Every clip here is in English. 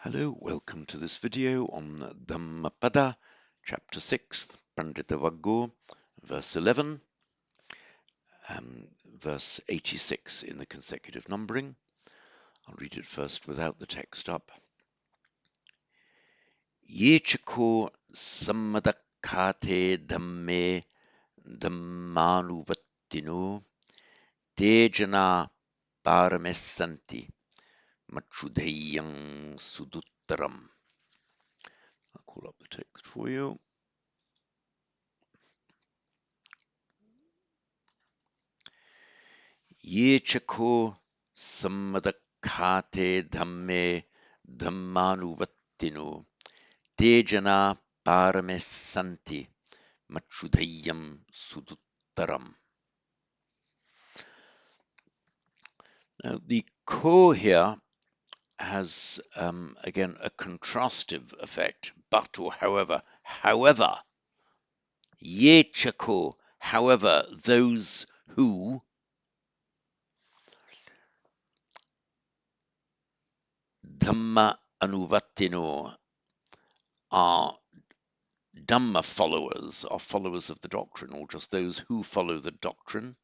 Hello, welcome to this video on Dhammapada, chapter 6, Pandita Vaggo, verse 11, verse 86 in the consecutive numbering. I'll read it first without the text up. Ye chako sammadakkhate dhamme dhammanuvattino te jana paramessanti machudheyang suduttaram. I'll call up the text for you. Ye chako sammadakkhate dhamme dhammanuvattino te jana paramessanti machudhayam suduttaram. Now the ko here has again a contrastive effect, but or however. However, ye chako, however, those who Dhamma anuvattino are Dhamma followers, are followers of the doctrine, or just those who follow the doctrine.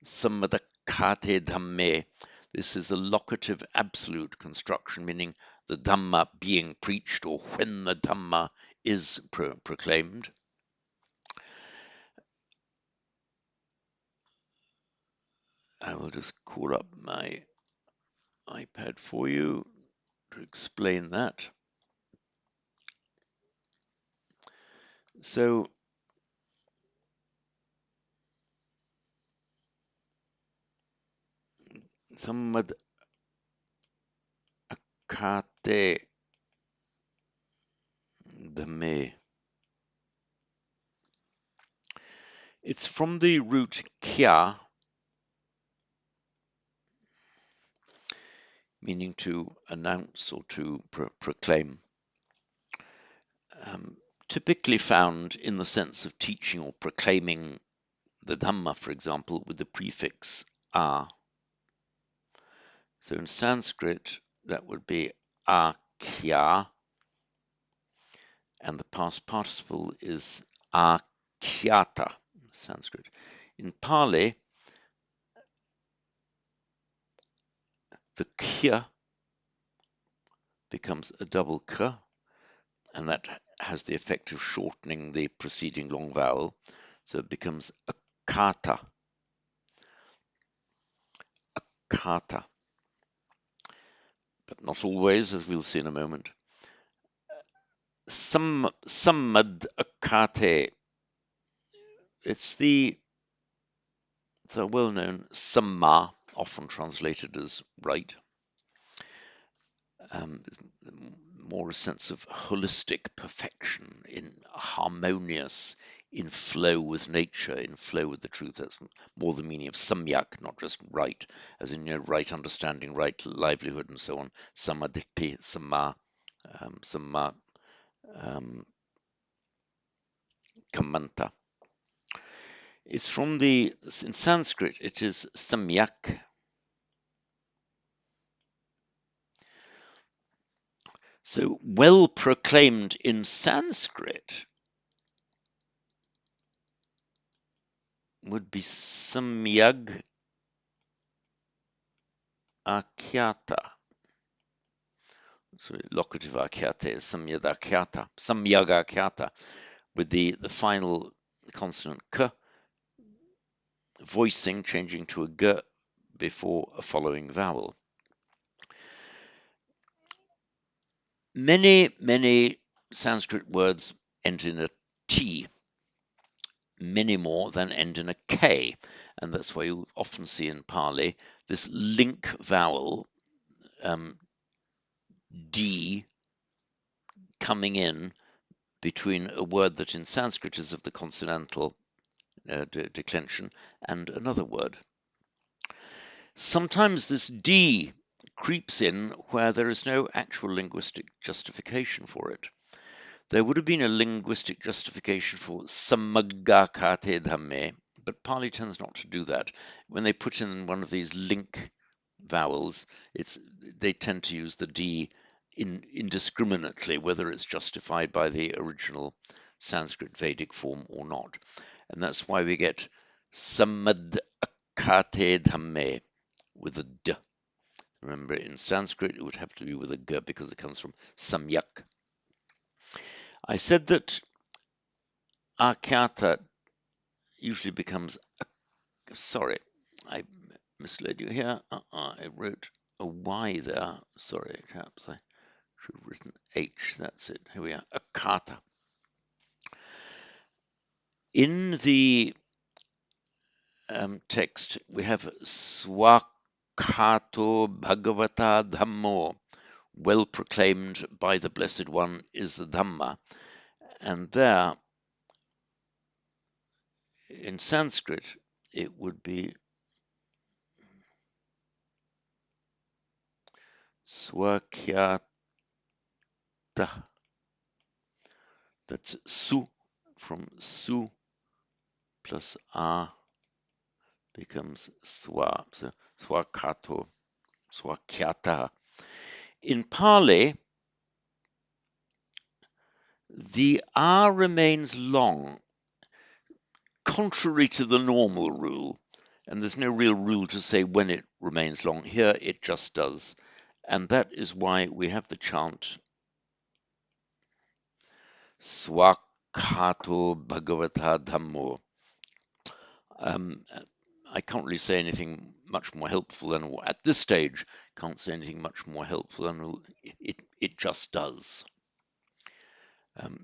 Sammadakkhate dhamme. This is a locative absolute construction, meaning the Dhamma being preached, or when the Dhamma is proclaimed. I will just call up my iPad for you to explain that. So Sammadakkhate dhamme. It's from the root kya, meaning to announce or to proclaim, typically found in the sense of teaching or proclaiming the Dhamma, for example, with the prefix a. So in Sanskrit, that would be akhya, and the past participle is akhyata, Sanskrit. In Pali, the kya becomes a double k, and that has the effect of shortening the preceding long vowel, so it becomes akata. Akata. But not always, as we'll see in a moment. Sammadakkhate. It's the well-known samma, often translated as right. More a sense of holistic perfection, in harmonious, in flow with nature, in flow with the truth. That's more the meaning of samyak, not just right, as in right understanding, right livelihood, and so on. Samadikti, samma, samma, kamanta. It's from in Sanskrit, it is samyak. So well proclaimed in Sanskrit would be samyag akhyata. So locative akhyata is samyag akhyata, with the final consonant k voicing, changing to a g before a following vowel. Many Sanskrit words end in a T, many more than end in a K, and that's why you often see in Pali this link vowel, D, coming in between a word that in Sanskrit is of the consonantal declension and another word. Sometimes this D creeps in where there is no actual linguistic justification for it. There would have been a linguistic justification for sammadakkhate dhamme, but Pali tends not to do that. When they put in one of these link vowels, they tend to use the D indiscriminately, whether it's justified by the original Sanskrit Vedic form or not. And that's why we get Samadakate Dhamme with a D. Remember, in Sanskrit, it would have to be with a G because it comes from Samyak. I said that Akyata usually becomes, sorry, I misled you here. I wrote a Y there. Sorry, chaps, I should have written H. That's it. Here we are. Akata. In the text, we have Swakato Bhagavata Dhammo, well proclaimed by the Blessed One is the Dhamma. And there, in Sanskrit, it would be Swakyata. That's Su, from Su plus A becomes Swa. So Swakato, Swakyata. In Pali, the R remains long, contrary to the normal rule. And there's no real rule to say when it remains long. Here it just does. And that is why we have the chant Swakato Bhagavata Dhammo. I can't really say anything much more helpful than, at this stage, can't say anything much more helpful than it just does.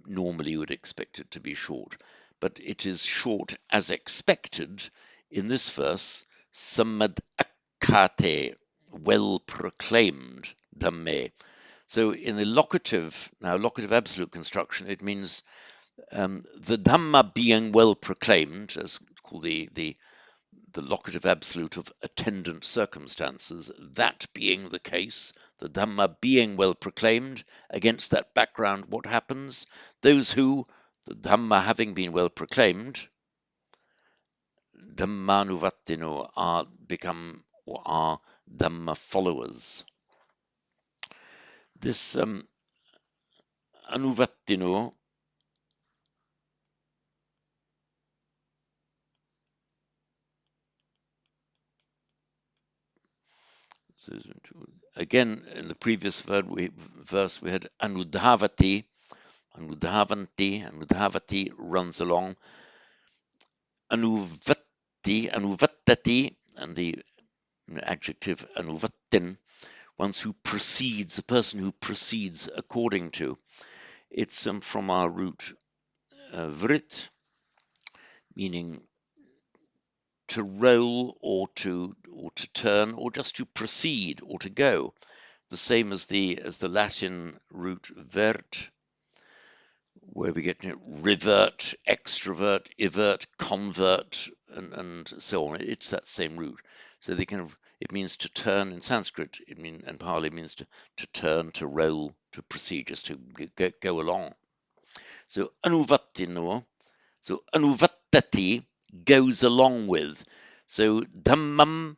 Normally you would expect it to be short, but it is short as expected in this verse, Samadakate, well proclaimed, Dhamme. So in the locative, now locative absolute construction, it means the Dhamma being well proclaimed, as called the locative absolute of attendant circumstances, that being the case, the Dhamma being well proclaimed, against that background, what happens? Those who, the Dhamma having been well proclaimed, Dhammanuvattino, become or are Dhamma followers. This Anuvattino again, in the previous verse, we had Anudhavati, Anudhavati runs along. Anuvattati, and the adjective anuvattin, one who proceeds, a person who proceeds according to. It's from our root vrit, meaning to roll or to turn or just to proceed or to go. The same as the Latin root vert, where we get revert, extrovert, evert, convert, and so on. It's that same root. So they it means to turn in Sanskrit. And Pali means to turn, to roll, to proceed, just to go along. So anuvattino, so anuvattati goes along with. So dhammam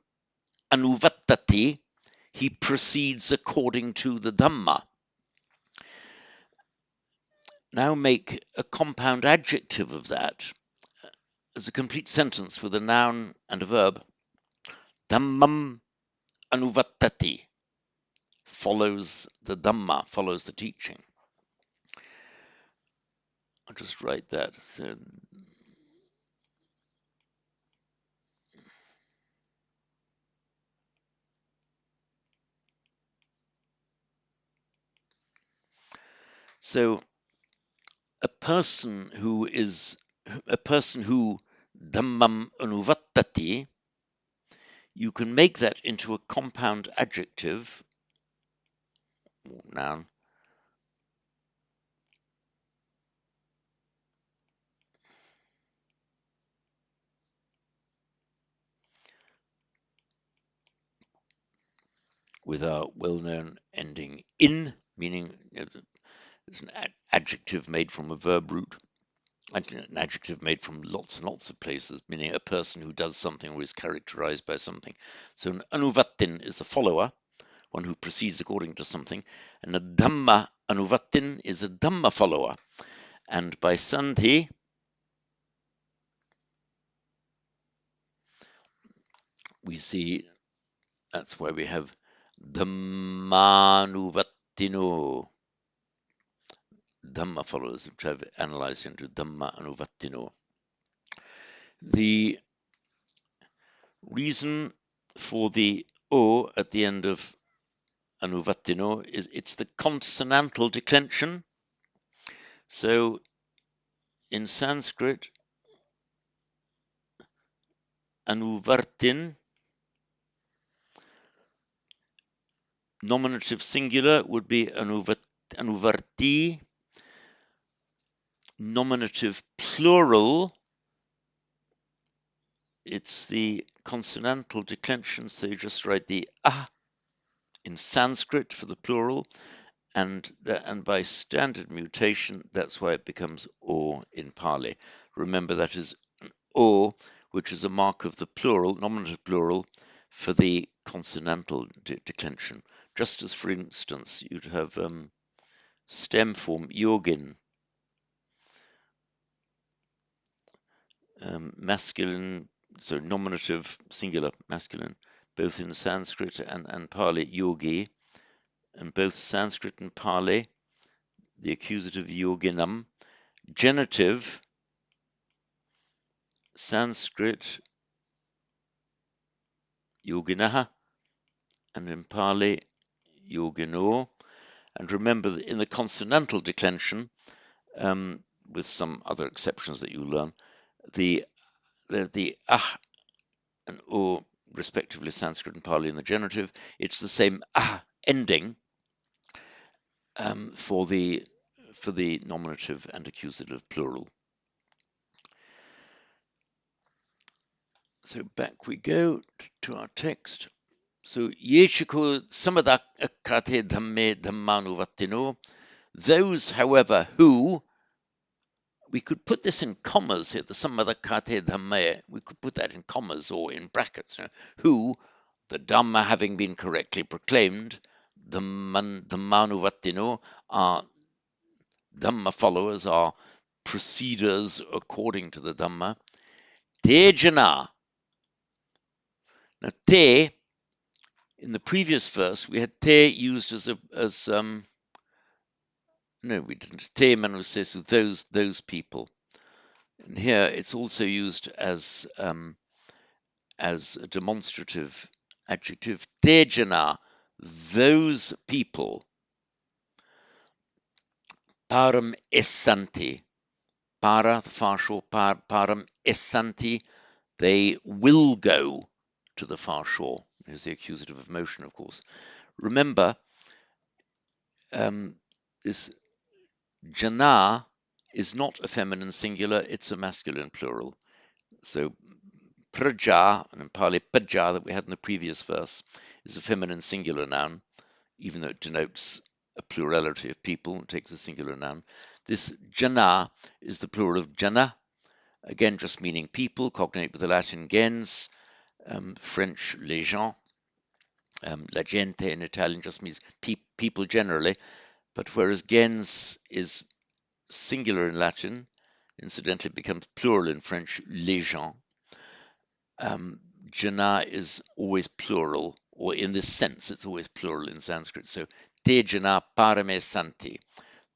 anuvattati, he proceeds according to the Dhamma. Now make a compound adjective of that as a complete sentence with a noun and a verb. Dhammam anuvattati, follows the Dhamma, follows the teaching. I'll just write that. So a person who Dhammam anuvattati, you can make that into a compound adjective, noun, with our well-known ending in, meaning it's an adjective made from a verb root, an adjective made from lots and lots of places, meaning a person who does something or is characterized by something. So an anuvattin is a follower, one who proceeds according to something, and a Dhamma anuvattin is a Dhamma follower. And by Sandhi, we see that's why we have Dhammanuvattino, Dhamma followers, which I've analyzed into Dhamma anuvattino. The reason for the O at the end of anuvattino is it's the consonantal declension. So in Sanskrit, anuvartin, nominative singular would be anuvarti, nominative plural, it's the consonantal declension, so you just write the ah in Sanskrit for the plural, and by standard mutation, that's why it becomes o in Pali. Remember, that is o, which is a mark of the plural, nominative plural, for the consonantal declension. Just as, for instance, you'd have stem form yogin, masculine, so nominative singular masculine, both in Sanskrit and Pali, yogi, and both Sanskrit and Pali, the accusative yoginam, genitive, Sanskrit yoginaha, and in Pali yogino. And remember that in the consonantal declension, with some other exceptions that you learn, the ah and o, respectively Sanskrit and Pali in the genitive, it's the same ah ending for the nominative and accusative plural. So back we go to our text. So yechiko samadakate dhamme dhammanuvattino. Those, however, who, we could put this in commas here, the samadakate dhamme, we could put that in commas or in brackets, who, the Dhamma having been correctly proclaimed, dhammanuvattino, are Dhamma followers, are proceeders according to the Dhamma. Te jana. Now, te, in the previous verse, we had te used no, we didn't. Te manu sesu, those people. And here it's also used as a demonstrative adjective. Te jana, those people. Param essanti. Para, the far shore, param essanti, they will go to the far shore. Here's the accusative of motion, of course. Remember, this jana is not a feminine singular, it's a masculine plural. So praja, and in Pali paja that we had in the previous verse, is a feminine singular noun, even though it denotes a plurality of people, it takes a singular noun. This jana is the plural of jana, again just meaning people, cognate with the Latin gens, French les gens, la gente in Italian just means people generally, but whereas gens is singular in Latin, incidentally it becomes plural in French, les gens, jana is always plural, or in this sense it's always plural in Sanskrit. So te jana parame santi,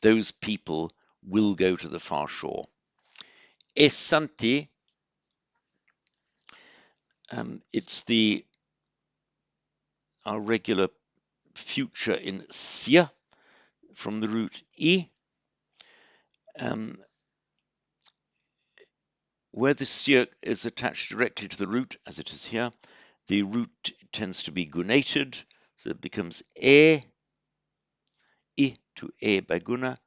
those people will go to the far shore. E santi, it's our regular future in sia, from the root e. Where the sia is attached directly to the root, as it is here, the root tends to be gunated, so it becomes I to e by guna.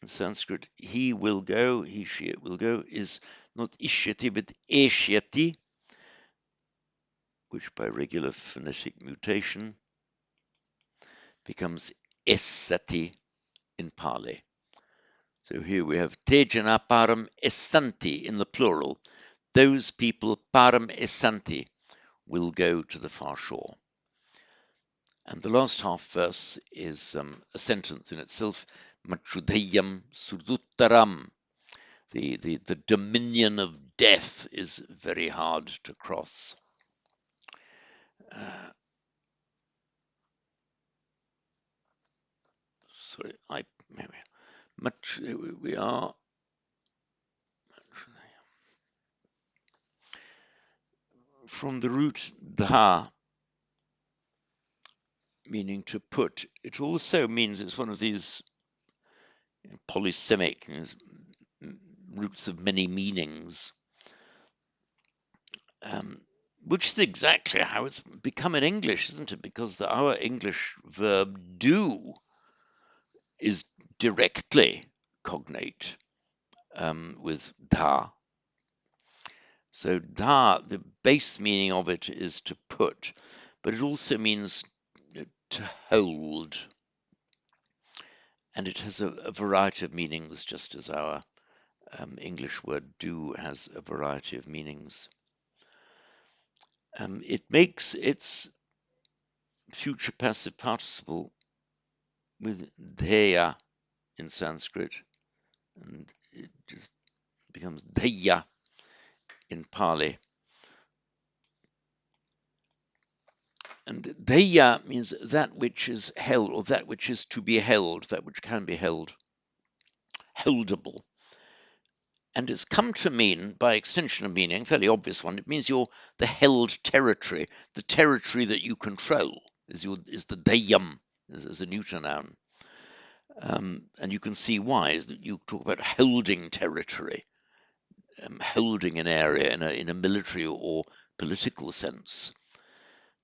In Sanskrit, he will go, he, she, it will go, is not ishyati but eshyati, which by regular phonetic mutation becomes essati in Pali. So here we have te jana param essanti in the plural. Those people param essanti will go to the far shore. And the last half verse is a sentence in itself, Machudeyam Suduttaram. The dominion of death is very hard to cross. Uh, sorry, much we are from the root dha, meaning to put. It also means it's one of these polysemic roots of many meanings, um, which is exactly how it's become in English, isn't it? Because our English verb do is directly cognate with dha. So dha, the base meaning of it is to put, but it also means to hold, and it has a variety of meanings, just as our English word do has a variety of meanings. It makes its future passive participle with dheya in Sanskrit, and it just becomes dheya in Pali. And dheya means that which is held, or that which is to be held, that which can be held, holdable. And it's come to mean, by extension of meaning, fairly obvious one, it means you're the held territory, the territory that you control is the deyam, is a neuter noun. And you can see why, is that you talk about holding territory, holding an area in a military or political sense.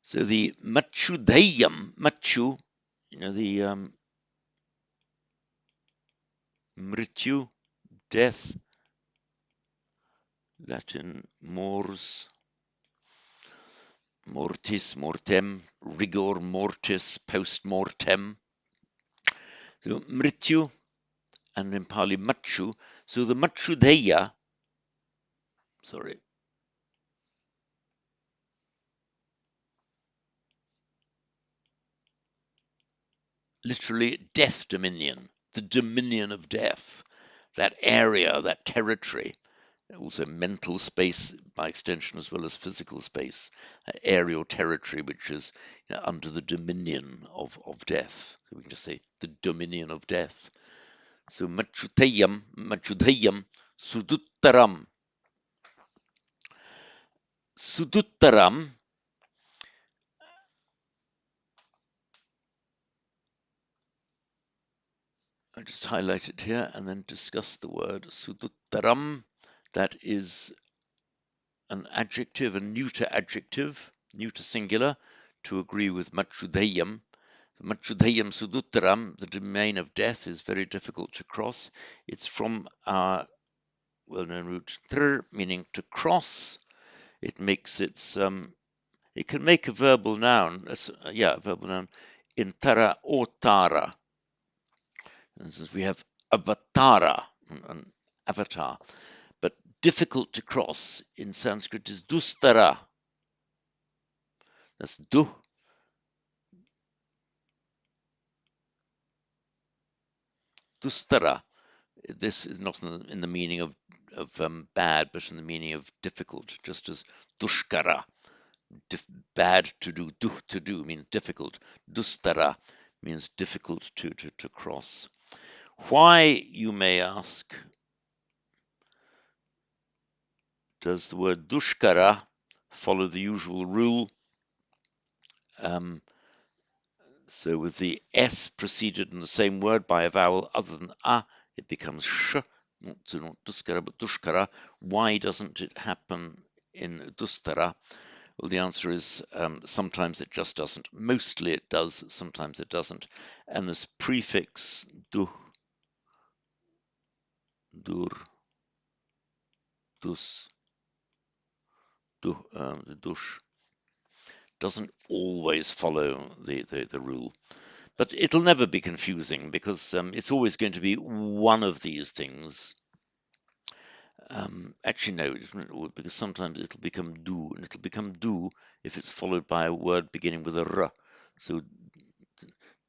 So the machu deyam, machu, the mrityu, death, Latin mors, mortis, mortem, rigor mortis, post mortem. So mrityu, and in Pali machu. So the machudeya, sorry, literally death dominion, the dominion of death, that area, that territory, also mental space by extension as well as physical space, aerial territory which is under the dominion of death. So we can just say the dominion of death. So machudeyam, suduttaram. Suduttaram, I'll just highlight it here and then discuss the word suduttaram. That is an adjective, a neuter adjective, neuter singular, to agree with machudeyam. Machudeyam suduttaram, the domain of death, is very difficult to cross. It's from our well-known root tr, meaning to cross. It makes it can make a verbal noun, a verbal noun, in tara or tara. For instance, we have avatara, an avatar, but difficult to cross in Sanskrit is dustara. That's du. Dustara. This is not in the meaning of bad, but in the meaning of difficult, just as dushkara, bad to do, duh to do means difficult. Dustara means difficult to cross. Why, you may ask, does the word dushkara follow the usual rule? So with the S preceded in the same word by a vowel other than a, it becomes sh, not duskara, but dushkara. Why doesn't it happen in dustara? Well, the answer is sometimes it just doesn't. Mostly it does, sometimes it doesn't. And this prefix duh, dur, dus, duh, the dush, doesn't always follow the rule. But it'll never be confusing because it's always going to be one of these things. Actually, no, because sometimes it'll become do, and it'll become do if it's followed by a word beginning with a r. So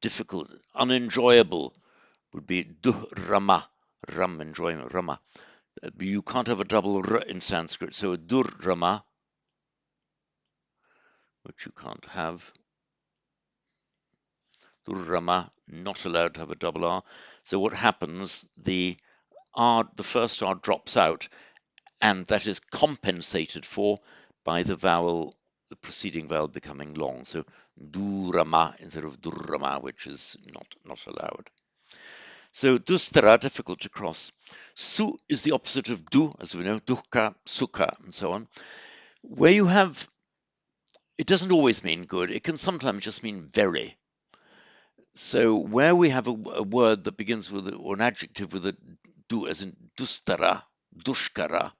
difficult, unenjoyable would be durrama, ram, enjoyment, rama. You can't have a double r in Sanskrit, so a durrama, which you can't have. Durrama, not allowed to have a double R. So what happens, the R, the first R drops out, and that is compensated for by the vowel, the preceding vowel becoming long. So durama instead of durrama, which is not allowed. So dustara, difficult to cross. Su is the opposite of du, as we know, dukkha, sukha, and so on. Where you have, it doesn't always mean good, it can sometimes just mean very. So where we have a word that begins with, or an adjective with a du, as in dustara, dushkara,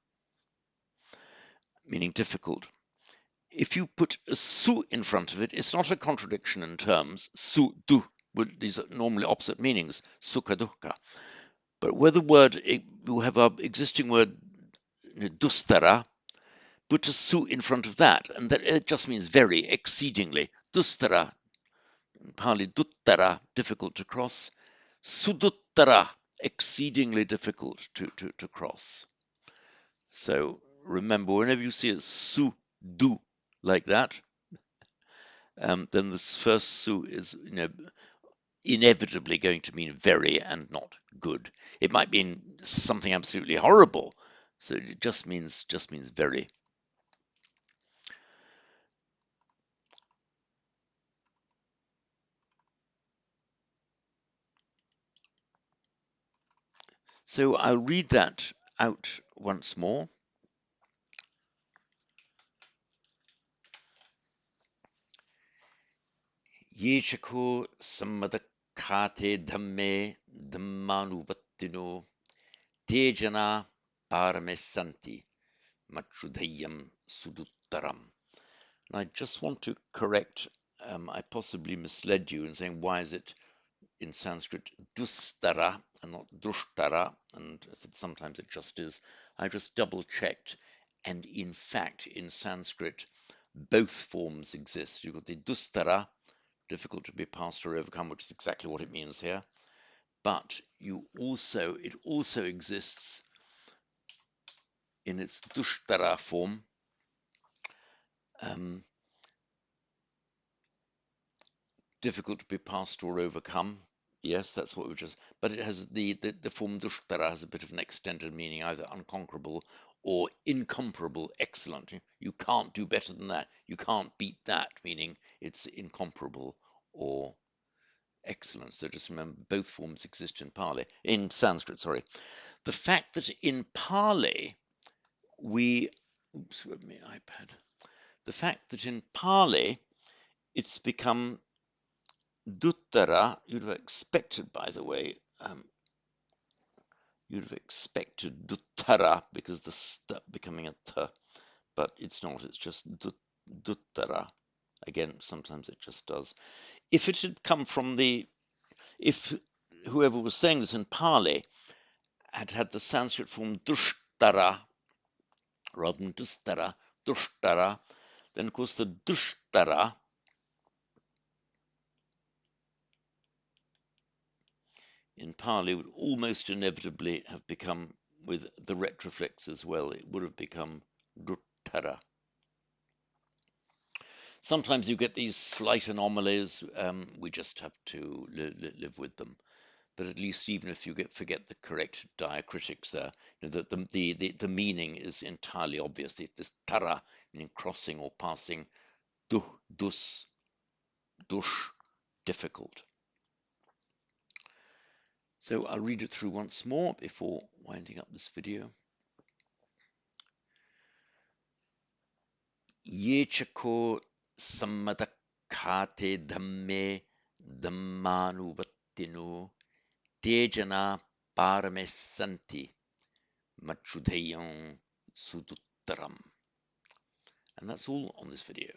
meaning difficult. If you put a su in front of it, it's not a contradiction in terms. Su, du, these are normally opposite meanings, sukha, dukkha. But where the word, you have our existing word, dustara, put a su in front of that, and that it just means very, exceedingly. Dustara, in Pali, duttara, difficult to cross. Suduttara, exceedingly difficult to cross. So remember, whenever you see a su, du, like that, then this first su is inevitably going to mean very and not good. It might mean something absolutely horrible. So it just means very. So I'll read that out once more. Ye chako sammadakkhate dhamme dhammanuvattino tejana paramesanti machudhayam suduttaram. And I just want to correct, I possibly misled you in saying, why is it in Sanskrit dustara and not drushtara? And sometimes it just is. I just double checked. And in fact, in Sanskrit, both forms exist. You've got the dustara, difficult to be passed or overcome, which is exactly what it means here. But it also exists in its dushtara form, difficult to be passed or overcome. Yes, that's what we just. But it has the form dushtara has a bit of an extended meaning, either unconquerable or incomparable, excellent. You can't do better than that. You can't beat that, meaning it's incomparable or excellent. So just remember, both forms exist in Sanskrit. Sorry, the fact that in Pali oops, where's my iPad? The fact that in Pali it's become duttara, you'd have expected, by the way, you'd have expected duttara because the st becoming a t, but it's not, it's just duttara. Again, sometimes it just does. If it had come from if whoever was saying this in Pali had the Sanskrit form dushtara rather than dushtara, then of course the dushtara in Pali would almost inevitably have become, with the retroflex as well, it would have become duttara. Sometimes you get these slight anomalies. We just have to live with them. But at least even if you forget the correct diacritics there, the meaning is entirely obvious. This tara, meaning crossing or passing, dus, dush, difficult. So I'll read it through once more before winding up this video. Ye chako sammadakkhate dhamme dhammanuvattino tejana paramesanti machudhayam suduttaram. And that's all on this video.